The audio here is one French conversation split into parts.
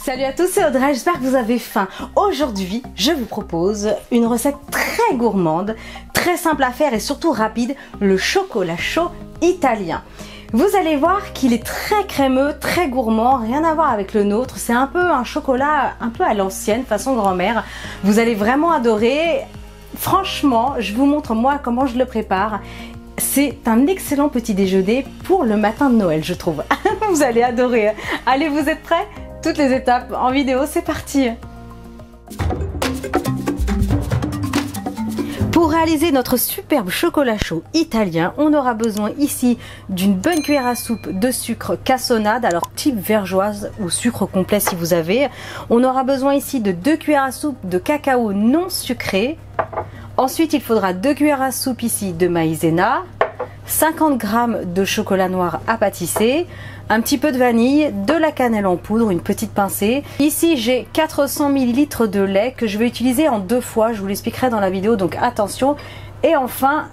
Salut à tous, c'est Audrey, j'espère que vous avez faim. Aujourd'hui, je vous propose une recette très gourmande, très simple à faire et surtout rapide, le chocolat chaud italien. Vous allez voir qu'il est très crémeux, très gourmand, rien à voir avec le nôtre. C'est un peu un chocolat un peu à l'ancienne, façon grand-mère. Vous allez vraiment adorer. Franchement, je vous montre moi comment je le prépare. C'est un excellent petit déjeuner pour le matin de Noël, je trouve. Vous allez adorer. Allez, vous êtes prêts? Toutes les étapes en vidéo, c'est parti! Pour réaliser notre superbe chocolat chaud italien, on aura besoin ici d'une bonne cuillère à soupe de sucre cassonade, alors type vergeoise ou sucre complet si vous avez. On aura besoin ici de 2 cuillères à soupe de cacao non sucré. Ensuite, il faudra 2 cuillères à soupe ici de maïzena, 50 g de chocolat noir à pâtisser, un petit peu de vanille, de la cannelle en poudre, une petite pincée. Ici, j'ai 400 ml de lait que je vais utiliser en 2 fois. Je vous l'expliquerai dans la vidéo, donc attention. Et enfin,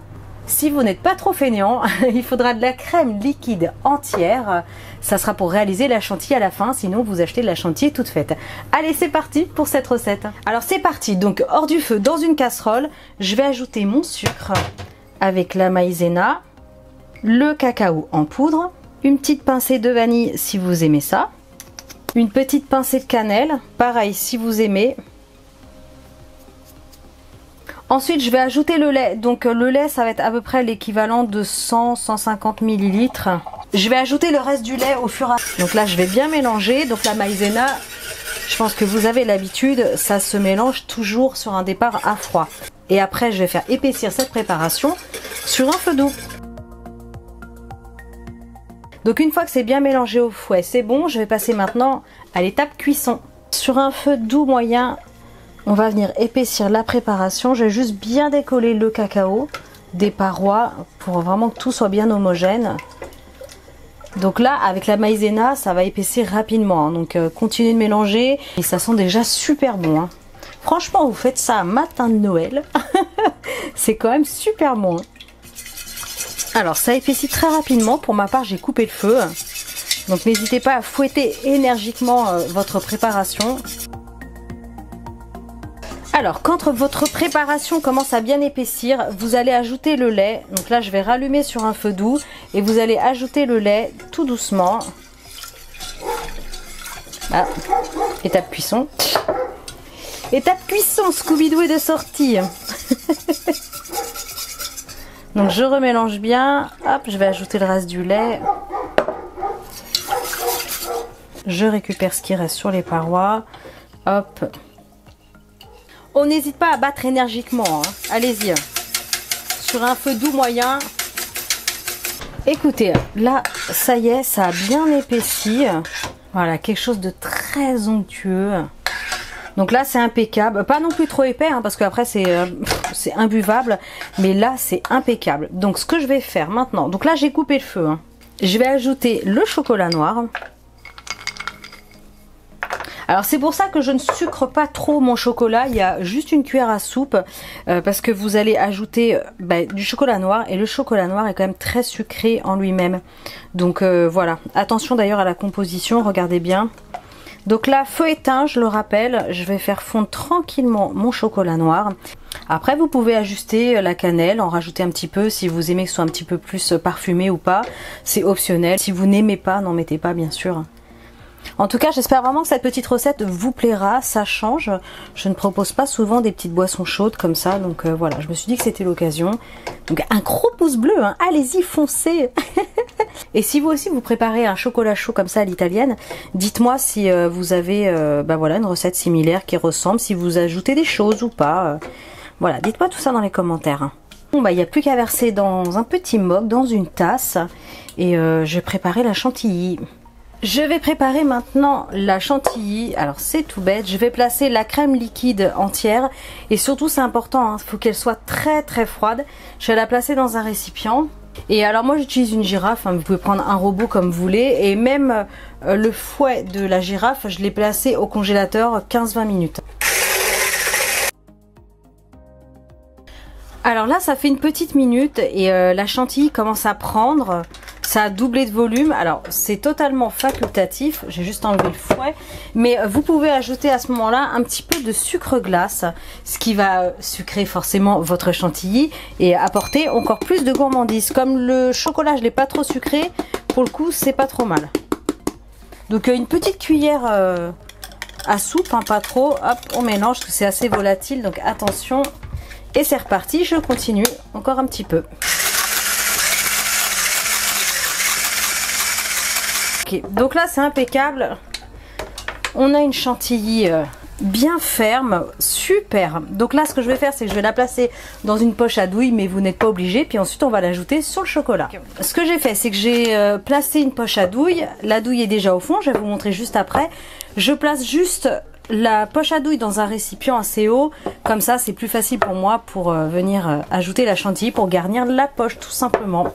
si vous n'êtes pas trop fainéant, il faudra de la crème liquide entière. Ça sera pour réaliser la chantilly à la fin, sinon vous achetez de la chantilly toute faite. Allez, c'est parti pour cette recette. Alors c'est parti, donc hors du feu, dans une casserole, je vais ajouter mon sucre avec la maïzena, le cacao en poudre, une petite pincée de vanille si vous aimez ça, une petite pincée de cannelle, pareil si vous aimez. Ensuite, je vais ajouter le lait. Donc le lait, ça va être à peu près l'équivalent de 100-150 ml. Je vais ajouter le reste du lait au fur et à mesure. Donc là, je vais bien mélanger. Donc la maïzena, je pense que vous avez l'habitude, ça se mélange toujours sur un départ à froid. Et après, je vais faire épaissir cette préparation sur un feu doux. Donc une fois que c'est bien mélangé au fouet, c'est bon. Je vais passer maintenant à l'étape cuisson. Sur un feu doux moyen, on va venir épaissir la préparation. Je vais juste bien décoller le cacao des parois pour vraiment que tout soit bien homogène. Donc là, avec la maïzena, ça va épaissir rapidement. Donc continuez de mélanger et ça sent déjà super bon. Franchement, vous faites ça un matin de Noël. C'est quand même super bon. Alors ça épaissit très rapidement. Pour ma part, j'ai coupé le feu. Donc n'hésitez pas à fouetter énergiquement votre préparation. Alors, quand votre préparation commence à bien épaissir, vous allez ajouter le lait. Donc là, je vais rallumer sur un feu doux et vous allez ajouter le lait tout doucement. Ah, étape cuisson. Étape cuisson, Scooby-Doo est de sortie. Donc je remélange bien. Hop, je vais ajouter le reste du lait. Je récupère ce qui reste sur les parois. Hop. On n'hésite pas à battre énergiquement, hein. Allez-y, sur un feu doux moyen. Écoutez, là, ça y est, ça a bien épaissi. Voilà, quelque chose de très onctueux. Donc là, c'est impeccable. Pas non plus trop épais, hein, parce qu'après, c'est imbuvable. Mais là, c'est impeccable. Donc, ce que je vais faire maintenant, donc là, j'ai coupé le feu. Hein. Je vais ajouter le chocolat noir. Alors c'est pour ça que je ne sucre pas trop mon chocolat, il y a juste une cuillère à soupe parce que vous allez ajouter du chocolat noir et le chocolat noir est quand même très sucré en lui-même. Donc voilà, attention d'ailleurs à la composition, regardez bien. Donc là, feu éteint, je le rappelle, je vais faire fondre tranquillement mon chocolat noir. Après vous pouvez ajuster la cannelle, en rajouter un petit peu si vous aimez que ce soit un petit peu plus parfumé ou pas, c'est optionnel. Si vous n'aimez pas, n'en mettez pas bien sûr. En tout cas, j'espère vraiment que cette petite recette vous plaira, ça change. Je ne propose pas souvent des petites boissons chaudes comme ça, donc voilà, je me suis dit que c'était l'occasion. Donc un gros pouce bleu, hein. Allez-y, foncez. Et si vous aussi vous préparez un chocolat chaud comme ça à l'italienne, dites-moi si vous avez voilà, une recette similaire qui ressemble, si vous ajoutez des choses ou pas. Voilà, dites-moi tout ça dans les commentaires. Bon il n'y a plus qu'à verser dans un petit mock, dans une tasse, et je vais préparer la chantilly. Je vais préparer maintenant la chantilly. Alors c'est tout bête, je vais placer la crème liquide entière et surtout c'est important, il faut qu'elle soit très très froide. Je vais la placer dans un récipient. Et alors moi j'utilise une girafe, hein, vous pouvez prendre un robot comme vous voulez. Et même le fouet de la girafe, je l'ai placé au congélateur 15-20 minutes. Alors là ça fait une petite minute et la chantilly commence à prendre. Ça a doublé de volume. Alors c'est totalement facultatif. J'ai juste enlevé le fouet. Mais vous pouvez ajouter à ce moment-là un petit peu de sucre glace. Ce qui va sucrer forcément votre chantilly et apporter encore plus de gourmandise. Comme le chocolat je l'ai pas trop sucré, pour le coup c'est pas trop mal. Donc une petite cuillère à soupe, hein, pas trop. Hop, on mélange, parce que c'est assez volatile. Donc attention. Et c'est reparti. Je continue encore un petit peu. Okay, donc là c'est impeccable, on a une chantilly bien ferme, super. Donc là ce que je vais faire c'est que je vais la placer dans une poche à douille, mais vous n'êtes pas obligé, puis ensuite on va l'ajouter sur le chocolat. Okay. Ce que j'ai fait c'est que j'ai placé une poche à douille, la douille est déjà au fond, je vais vous montrer juste après. Je place juste la poche à douille dans un récipient assez haut, comme ça c'est plus facile pour moi pour venir ajouter la chantilly pour garnir la poche tout simplement.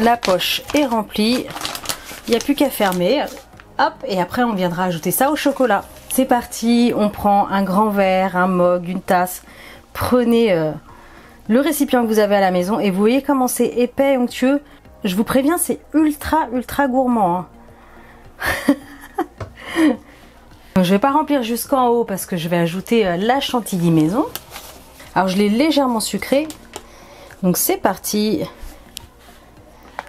La poche est remplie, il n'y a plus qu'à fermer. Hop, et après on viendra ajouter ça au chocolat. C'est parti, on prend un grand verre, un mug, une tasse. Prenez le récipient que vous avez à la maison et vous voyez comment c'est épais et onctueux. Je vous préviens, c'est ultra gourmand. Hein. Je vais pas remplir jusqu'en haut parce que je vais ajouter la chantilly maison. Alors je l'ai légèrement sucré. Donc c'est parti.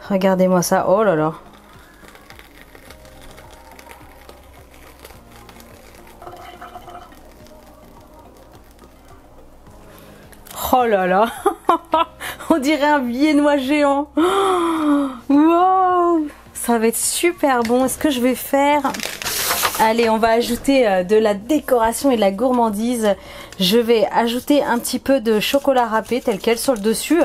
Regardez-moi ça, oh là là. Oh là là. On dirait un viennois géant. Wow. Ça va être super bon. Est-ce que je vais faire... Allez, on va ajouter de la décoration et de la gourmandise. Je vais ajouter un petit peu de chocolat râpé tel quel sur le dessus.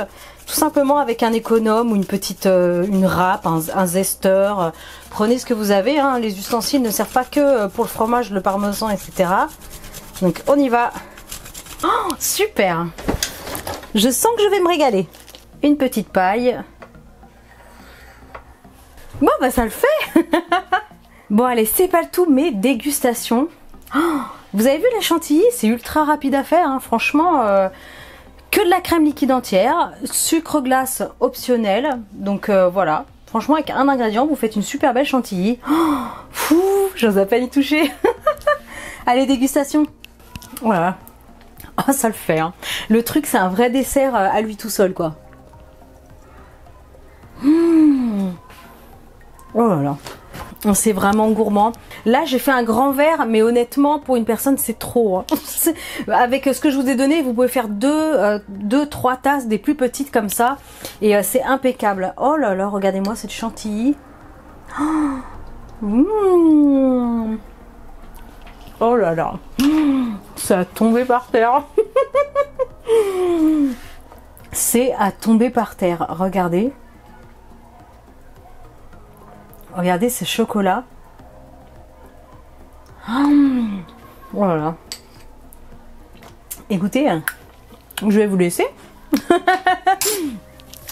Tout simplement avec un économe ou une petite une râpe, un zesteur. Prenez ce que vous avez. Hein. Les ustensiles ne servent pas que pour le fromage, le parmesan, etc. Donc on y va. Oh, super. Je sens que je vais me régaler. Une petite paille. Bon, bah ça le fait. Bon, allez, c'est pas le tout, mais dégustation. Oh, vous avez vu la chantilly? C'est ultra rapide à faire, hein. Franchement. Que de la crème liquide entière, sucre glace optionnel. Donc voilà. Franchement, avec un ingrédient, vous faites une super belle chantilly. Oh, fou, j'ose à peine y toucher. Allez, dégustation. Voilà. Oh, ça le fait. Hein. Le truc, c'est un vrai dessert à lui tout seul, quoi. Mmh. Oh là là. C'est vraiment gourmand. Là, j'ai fait un grand verre, mais honnêtement, pour une personne, c'est trop. Hein. Avec ce que je vous ai donné, vous pouvez faire 2-3 tasses, des plus petites comme ça. Et c'est impeccable. Oh là là, regardez-moi cette chantilly. Oh, mmh. Oh là là. Ça a tombé par terre. C'est à tomber par terre. Regardez. Regardez ce chocolat. Oh là là. Écoutez, je vais vous laisser.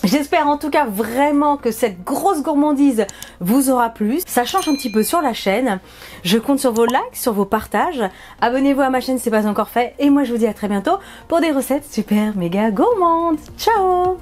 J'espère en tout cas vraiment que cette grosse gourmandise vous aura plu. Ça change un petit peu sur la chaîne. Je compte sur vos likes, sur vos partages. Abonnez-vous à ma chaîne si ce n'est pas encore fait. Et moi je vous dis à très bientôt pour des recettes super méga gourmandes. Ciao!